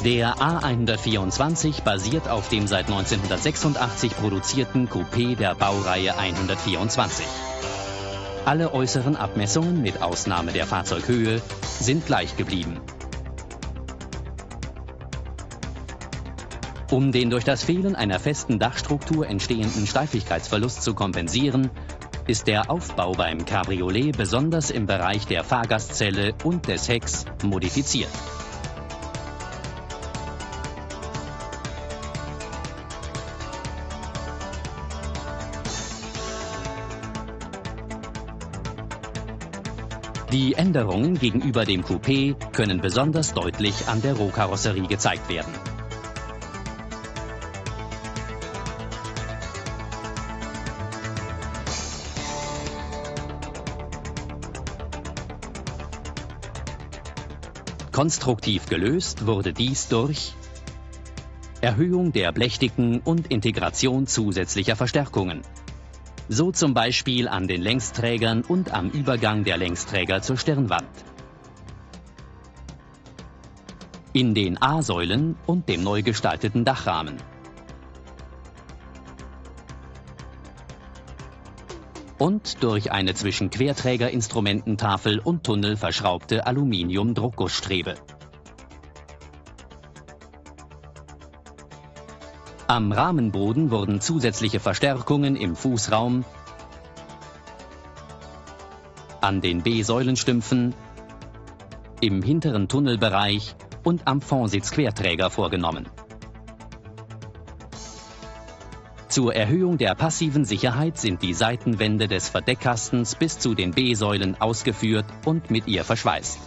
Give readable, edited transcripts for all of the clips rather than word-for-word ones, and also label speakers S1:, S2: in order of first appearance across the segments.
S1: Der A124 basiert auf dem seit 1986 produzierten Coupé der Baureihe 124. Alle äußeren Abmessungen, mit Ausnahme der Fahrzeughöhe, sind gleich geblieben. Um den durch das Fehlen einer festen Dachstruktur entstehenden Steifigkeitsverlust zu kompensieren, ist der Aufbau beim Cabriolet besonders im Bereich der Fahrgastzelle und des Hecks modifiziert. Die Änderungen gegenüber dem Coupé können besonders deutlich an der Rohkarosserie gezeigt werden. Konstruktiv gelöst wurde dies durch Erhöhung der Blechdicken und Integration zusätzlicher Verstärkungen. So zum Beispiel an den Längsträgern und am Übergang der Längsträger zur Stirnwand. In den A-Säulen und dem neu gestalteten Dachrahmen. Und durch eine zwischen Querträgerinstrumententafel und Tunnel verschraubte Aluminium-Druckgussstrebe. Am Rahmenboden wurden zusätzliche Verstärkungen im Fußraum, an den B-Säulenstümpfen, im hinteren Tunnelbereich und am Fondsitzquerträger vorgenommen. Zur Erhöhung der passiven Sicherheit sind die Seitenwände des Verdeckkastens bis zu den B-Säulen ausgeführt und mit ihr verschweißt.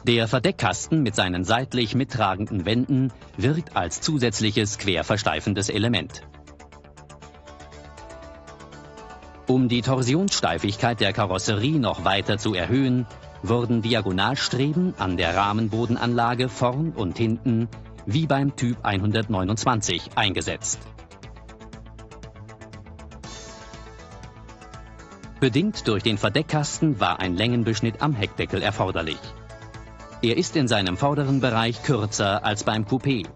S1: Der Verdeckkasten mit seinen seitlich mittragenden Wänden wirkt als zusätzliches querversteifendes Element. Um die Torsionssteifigkeit der Karosserie noch weiter zu erhöhen, wurden Diagonalstreben an der Rahmenbodenanlage vorn und hinten wie beim Typ 129 eingesetzt. Bedingt durch den Verdeckkasten war ein Längenbeschnitt am Heckdeckel erforderlich. Er ist in seinem vorderen Bereich kürzer als beim Coupé.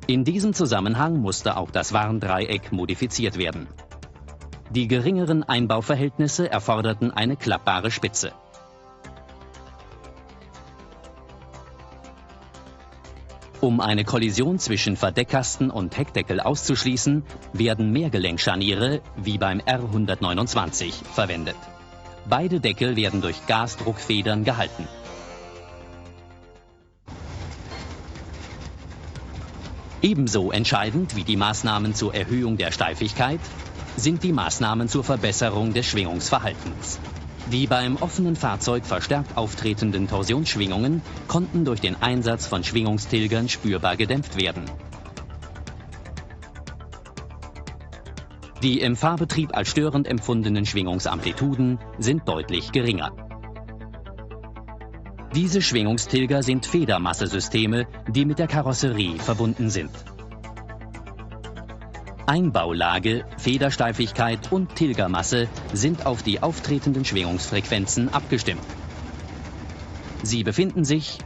S1: In diesem Zusammenhang musste auch das Warndreieck modifiziert werden. Die geringeren Einbauverhältnisse erforderten eine klappbare Spitze. Um eine Kollision zwischen Verdeckkasten und Heckdeckel auszuschließen, werden Mehrgelenkscharniere wie beim R129 verwendet. Beide Deckel werden durch Gasdruckfedern gehalten. Ebenso entscheidend wie die Maßnahmen zur Erhöhung der Steifigkeit sind die Maßnahmen zur Verbesserung des Schwingungsverhaltens. Die beim offenen Fahrzeug verstärkt auftretenden Torsionsschwingungen konnten durch den Einsatz von Schwingungstilgern spürbar gedämpft werden. Die im Fahrbetrieb als störend empfundenen Schwingungsamplituden sind deutlich geringer. Diese Schwingungstilger sind Federmassesysteme, die mit der Karosserie verbunden sind. Einbaulage, Federsteifigkeit und Tilgermasse sind auf die auftretenden Schwingungsfrequenzen abgestimmt. Sie befinden sich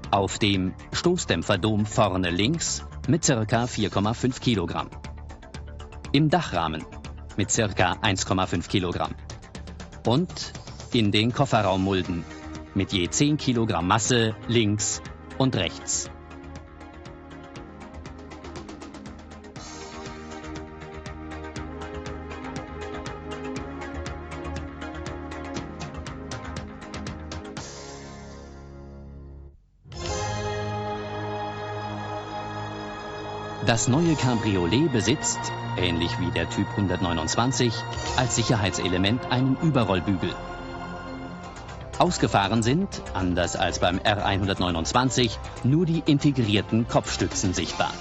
S1: auf dem Stoßdämpferdom vorne links mit ca. 4,5 Kilogramm, im Dachrahmen mit ca. 1,5 Kilogramm und in den Kofferraummulden mit je 10 Kilogramm Masse links und rechts. Das neue Cabriolet besitzt, ähnlich wie der Typ 129, als Sicherheitselement einen Überrollbügel. Ausgefahren sind, anders als beim R129, nur die integrierten Kopfstützen sichtbar.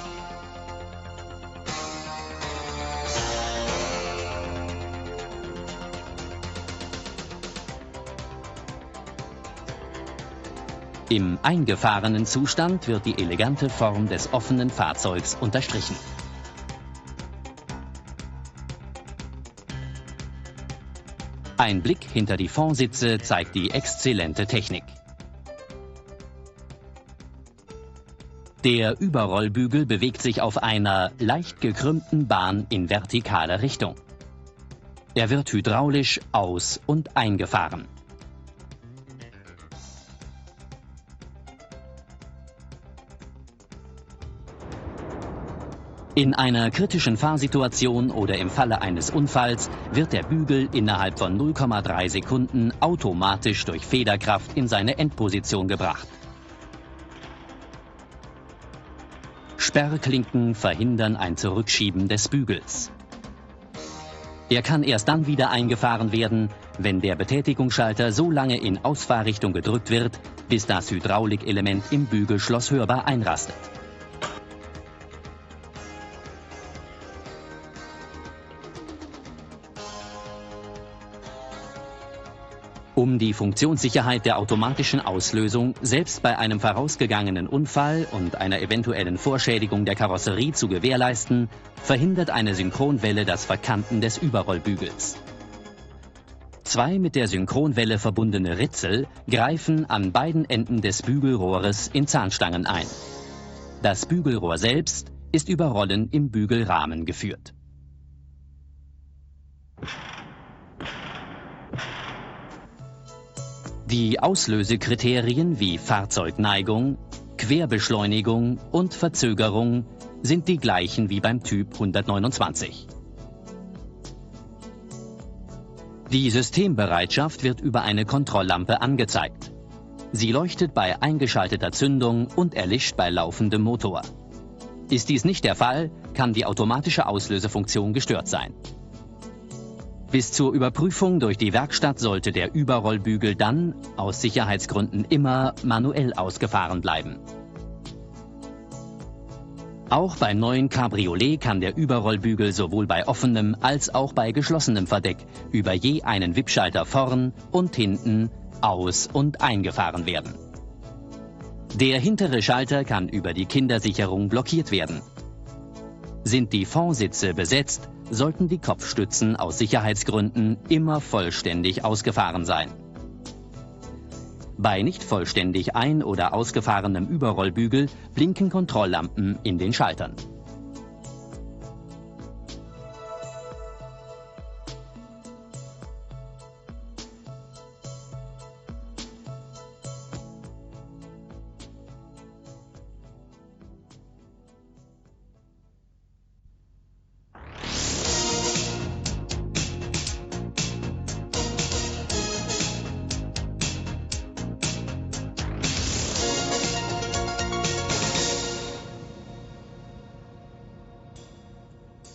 S1: Im eingefahrenen Zustand wird die elegante Form des offenen Fahrzeugs unterstrichen. Ein Blick hinter die Fondsitze zeigt die exzellente Technik. Der Überrollbügel bewegt sich auf einer leicht gekrümmten Bahn in vertikaler Richtung. Er wird hydraulisch aus- und eingefahren. In einer kritischen Fahrsituation oder im Falle eines Unfalls wird der Bügel innerhalb von 0,3 Sekunden automatisch durch Federkraft in seine Endposition gebracht. Sperrklinken verhindern ein Zurückschieben des Bügels. Er kann erst dann wieder eingefahren werden, wenn der Betätigungsschalter so lange in Ausfahrrichtung gedrückt wird, bis das Hydraulikelement im Bügelschloss hörbar einrastet. Um die Funktionssicherheit der automatischen Auslösung selbst bei einem vorausgegangenen Unfall und einer eventuellen Vorschädigung der Karosserie zu gewährleisten, verhindert eine Synchronwelle das Verkanten des Überrollbügels. Zwei mit der Synchronwelle verbundene Ritzel greifen an beiden Enden des Bügelrohres in Zahnstangen ein. Das Bügelrohr selbst ist über Rollen im Bügelrahmen geführt. Die Auslösekriterien wie Fahrzeugneigung, Querbeschleunigung und Verzögerung sind die gleichen wie beim Typ 129. Die Systembereitschaft wird über eine Kontrolllampe angezeigt. Sie leuchtet bei eingeschalteter Zündung und erlischt bei laufendem Motor. Ist dies nicht der Fall, kann die automatische Auslösefunktion gestört sein. Bis zur Überprüfung durch die Werkstatt sollte der Überrollbügel dann, aus Sicherheitsgründen immer, manuell ausgefahren bleiben. Auch beim neuen Cabriolet kann der Überrollbügel sowohl bei offenem als auch bei geschlossenem Verdeck über je einen Wippschalter vorn und hinten aus- und eingefahren werden. Der hintere Schalter kann über die Kindersicherung blockiert werden. Sind die Fondsitze besetzt, sollten die Kopfstützen aus Sicherheitsgründen immer vollständig ausgefahren sein. Bei nicht vollständig ein- oder ausgefahrenem Überrollbügel blinken Kontrolllampen in den Schaltern.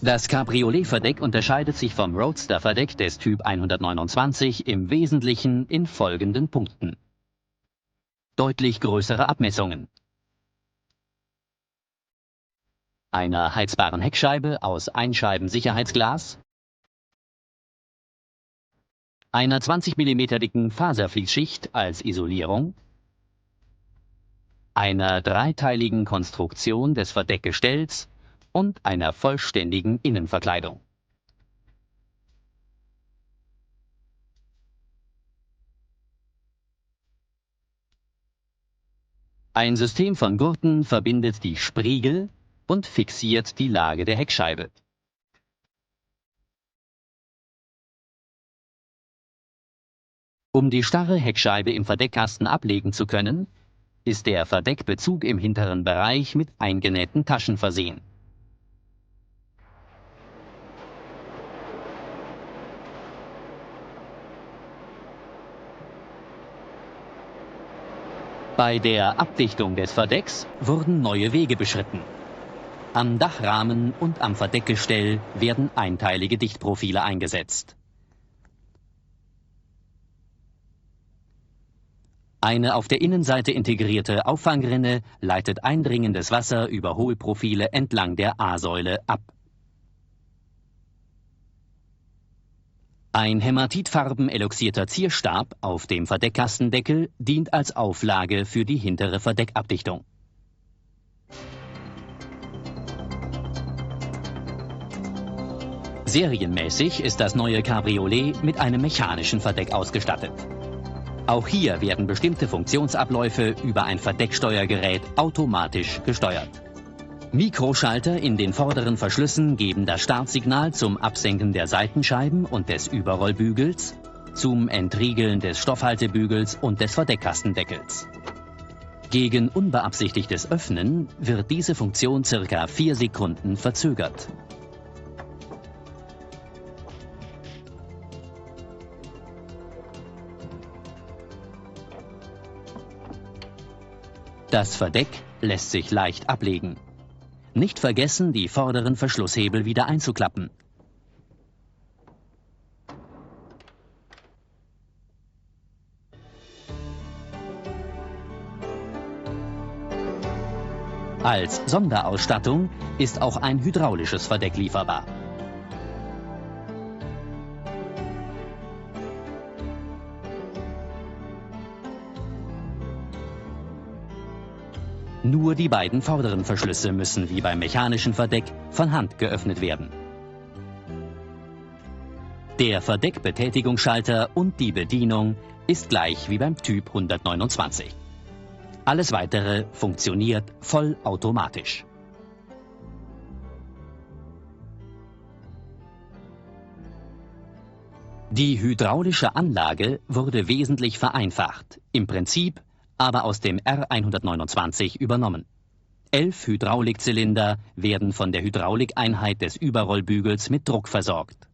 S1: Das Cabriolet-Verdeck unterscheidet sich vom Roadster-Verdeck des Typ 129 im Wesentlichen in folgenden Punkten: Deutlich größere Abmessungen, einer heizbaren Heckscheibe aus Einscheiben-Sicherheitsglas, einer 20 mm dicken Faserfließschicht als Isolierung, einer dreiteiligen Konstruktion des Verdeckgestells und einer vollständigen Innenverkleidung. Ein System von Gurten verbindet die Spriegel und fixiert die Lage der Heckscheibe. Um die starre Heckscheibe im Verdeckkasten ablegen zu können, ist der Verdeckbezug im hinteren Bereich mit eingenähten Taschen versehen. Bei der Abdichtung des Verdecks wurden neue Wege beschritten. Am Dachrahmen und am Verdeckgestell werden einteilige Dichtprofile eingesetzt. Eine auf der Innenseite integrierte Auffangrinne leitet eindringendes Wasser über Hohlprofile entlang der A-Säule ab. Ein hämatitfarben eloxierter Zierstab auf dem Verdeckkastendeckel dient als Auflage für die hintere Verdeckabdichtung. Serienmäßig ist das neue Cabriolet mit einem mechanischen Verdeck ausgestattet. Auch hier werden bestimmte Funktionsabläufe über ein Verdecksteuergerät automatisch gesteuert. Mikroschalter in den vorderen Verschlüssen geben das Startsignal zum Absenken der Seitenscheiben und des Überrollbügels, zum Entriegeln des Stoffhaltebügels und des Verdeckkastendeckels. Gegen unbeabsichtigtes Öffnen wird diese Funktion ca. 4 Sekunden verzögert. Das Verdeck lässt sich leicht ablegen. Nicht vergessen, die vorderen Verschlusshebel wieder einzuklappen. Als Sonderausstattung ist auch ein hydraulisches Verdeck lieferbar. Nur die beiden vorderen Verschlüsse müssen wie beim mechanischen Verdeck von Hand geöffnet werden. Der Verdeckbetätigungsschalter und die Bedienung ist gleich wie beim Typ 129. Alles Weitere funktioniert vollautomatisch. Die hydraulische Anlage wurde wesentlich vereinfacht, im Prinzip aber aus dem R 129 übernommen. 11 Hydraulikzylinder werden von der Hydraulikeinheit des Überrollbügels mit Druck versorgt.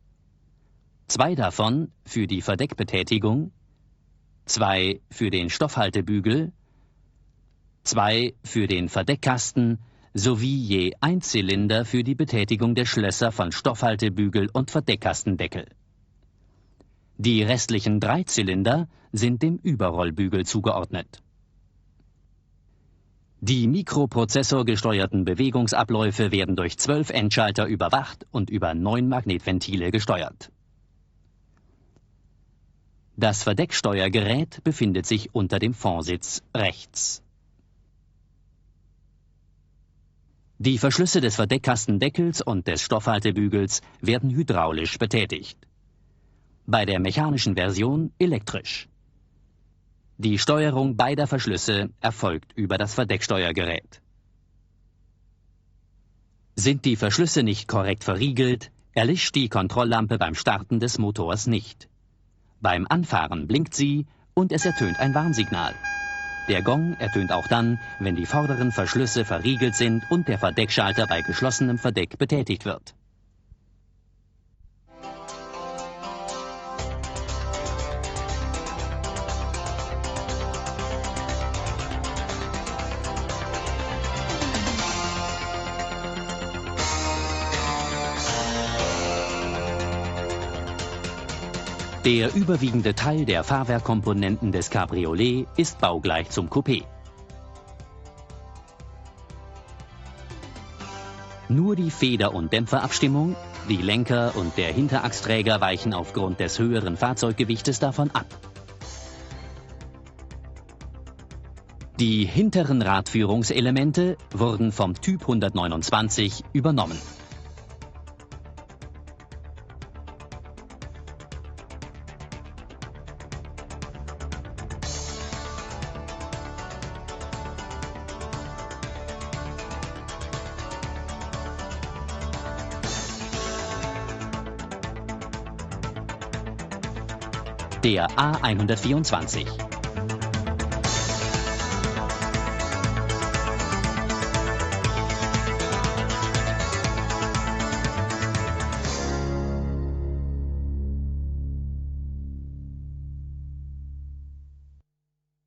S1: 2 davon für die Verdeckbetätigung, 2 für den Stoffhaltebügel, 2 für den Verdeckkasten sowie je ein Zylinder für die Betätigung der Schlösser von Stoffhaltebügel und Verdeckkastendeckel. Die restlichen 3 Zylinder sind dem Überrollbügel zugeordnet. Die mikroprozessorgesteuerten Bewegungsabläufe werden durch 12 Endschalter überwacht und über 9 Magnetventile gesteuert. Das Verdecksteuergerät befindet sich unter dem Fondsitz rechts. Die Verschlüsse des Verdeckkastendeckels und des Stoffhaltebügels werden hydraulisch betätigt. Bei der mechanischen Version elektrisch. Die Steuerung beider Verschlüsse erfolgt über das Verdecksteuergerät. Sind die Verschlüsse nicht korrekt verriegelt, erlischt die Kontrolllampe beim Starten des Motors nicht. Beim Anfahren blinkt sie und es ertönt ein Warnsignal. Der Gong ertönt auch dann, wenn die vorderen Verschlüsse verriegelt sind und der Verdeckschalter bei geschlossenem Verdeck betätigt wird. Der überwiegende Teil der Fahrwerkkomponenten des Cabriolet ist baugleich zum Coupé. Nur die Feder- und Dämpferabstimmung, die Lenker und der Hinterachsträger weichen aufgrund des höheren Fahrzeuggewichtes davon ab. Die hinteren Radführungselemente wurden vom Typ 129 übernommen. Der A124.